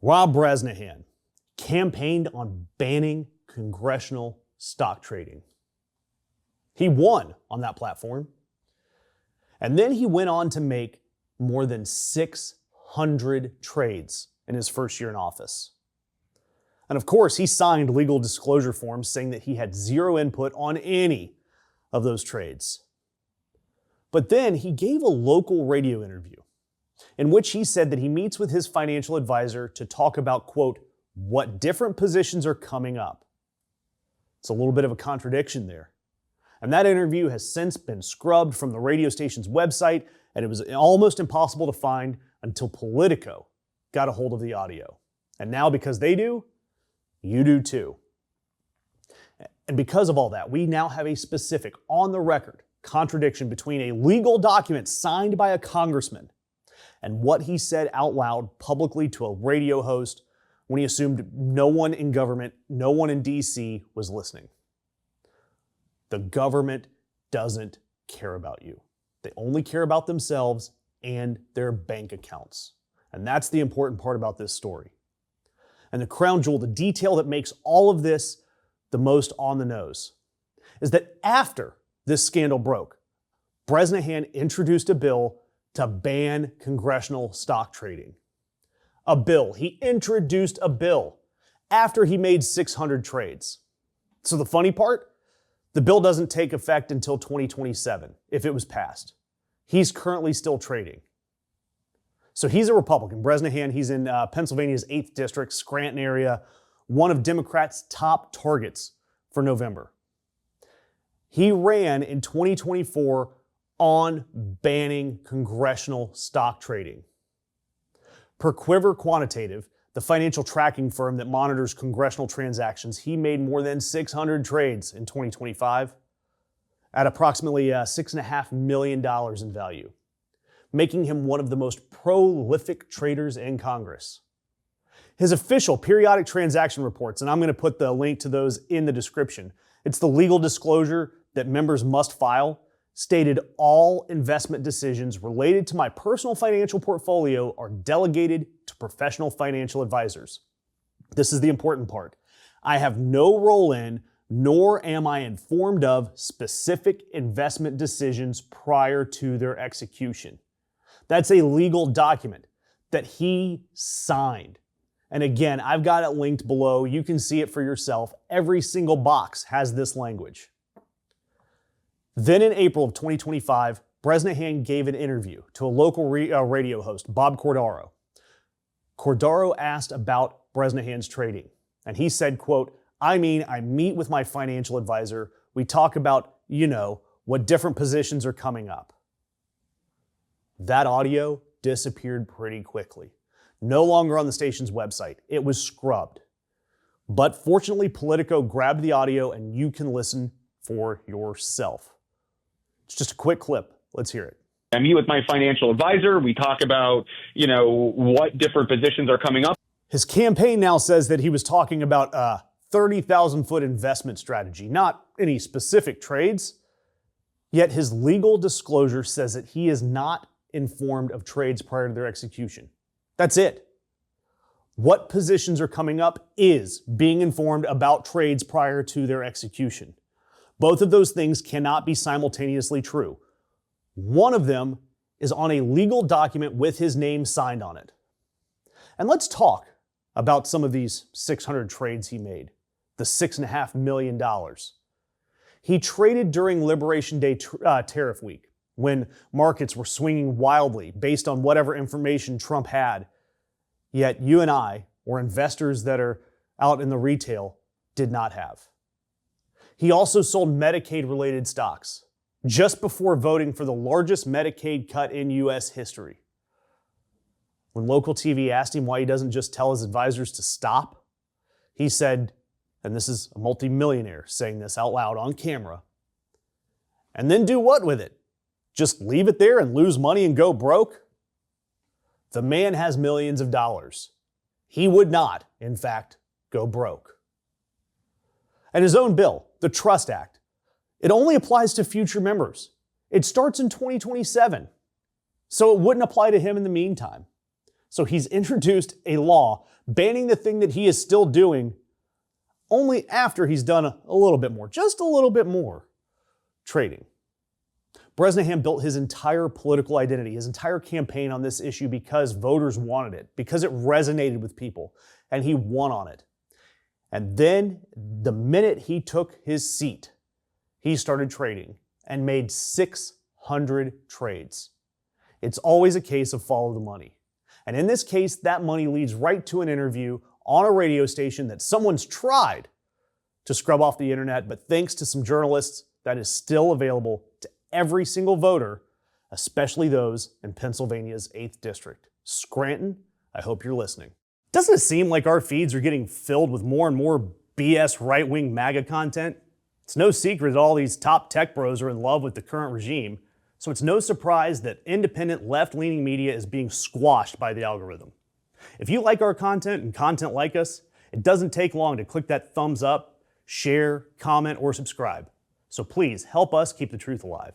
Rob Bresnahan campaigned on banning congressional stock trading. He won on that platform. And then he went on to make more than 600 trades in his first year in office. And of course, he signed legal disclosure forms saying that he had zero input on any of those trades. But then he gave a local radio interview in which he said that he meets with his financial advisor to talk about, quote, what different positions are coming up. It's a little bit of a contradiction there. And that interview has since been scrubbed from the radio station's website, and it was almost impossible to find until Politico got a hold of the audio. And now, because they do, you do too. And because of all that, we now have a specific, on-the-record contradiction between a legal document signed by a congressman and what he said out loud publicly to a radio host when he assumed no one in government, no one in D.C. was listening. The government doesn't care about you. They only care about themselves and their bank accounts. And that's the important part about this story. And the crown jewel, the detail that makes all of this the most on the nose, is that after this scandal broke, Bresnahan introduced a bill to ban congressional stock trading. A bill. He introduced a bill after he made 600 trades. So the funny part, the bill doesn't take effect until 2027, if it was passed. He's currently still trading. So he's a Republican. Bresnahan, he's in Pennsylvania's 8th District, Scranton area, one of Democrats' top targets for November. He ran in 2024 on banning congressional stock trading. Per Quiver Quantitative, the financial tracking firm that monitors congressional transactions, he made more than 600 trades in 2025 at approximately $6.5 million in value, making him one of the most prolific traders in Congress. His official periodic transaction reports, and I'm going to put the link to those in the description, it's the legal disclosure that members must file, stated all investment decisions related to my personal financial portfolio are delegated to professional financial advisors. This is the important part. I have no role in, nor am I informed of, specific investment decisions prior to their execution. That's a legal document that he signed. And again, I've got it linked below. You can see it for yourself. Every single box has this language. Then in April of 2025, Bresnahan gave an interview to a local radio host, Bob Cordaro. Cordaro asked about Bresnahan's trading, and he said, quote, I meet with my financial advisor. We talk about, what different positions are coming up. That audio disappeared pretty quickly. No longer on the station's website. It was scrubbed. But fortunately, Politico grabbed the audio and you can listen for yourself. It's just a quick clip. Let's hear it. I meet with my financial advisor. We talk about, what different positions are coming up. His campaign now says that he was talking about a 30,000-foot investment strategy, not any specific trades. Yet his legal disclosure says that he is not informed of trades prior to their execution. That's it. What positions are coming up is being informed about trades prior to their execution. Both of those things cannot be simultaneously true. One of them is on a legal document with his name signed on it. And let's talk about some of these 600 trades he made, the $6.5 million. He traded during Liberation Day tariff week, when markets were swinging wildly based on whatever information Trump had. Yet you and I, or investors that are out in the retail, did not have. He also sold Medicaid-related stocks just before voting for the largest Medicaid cut in U.S. history. When local TV asked him why he doesn't just tell his advisors to stop, he said, and this is a multimillionaire saying this out loud on camera, and then do what with it? Just leave it there and lose money and go broke? The man has millions of dollars. He would not, in fact, go broke. And his own bill, the Trust Act, it only applies to future members. It starts in 2027, so it wouldn't apply to him in the meantime. So he's introduced a law banning the thing that he is still doing only after he's done a little bit more, just a little bit more trading. Bresnahan built his entire political identity, his entire campaign on this issue because voters wanted it, because it resonated with people, and he won on it. And then the minute he took his seat, he started trading and made 600 trades. It's always a case of follow the money. And in this case, that money leads right to an interview on a radio station that someone's tried to scrub off the internet, but thanks to some journalists, that is still available to every single voter, especially those in Pennsylvania's 8th District. Scranton, I hope you're listening. Doesn't it seem like our feeds are getting filled with more and more BS right-wing MAGA content? It's no secret that all these top tech bros are in love with the current regime, so it's no surprise that independent left-leaning media is being squashed by the algorithm. If you like our content and content like us, it doesn't take long to click that thumbs up, share, comment, or subscribe. So please help us keep the truth alive.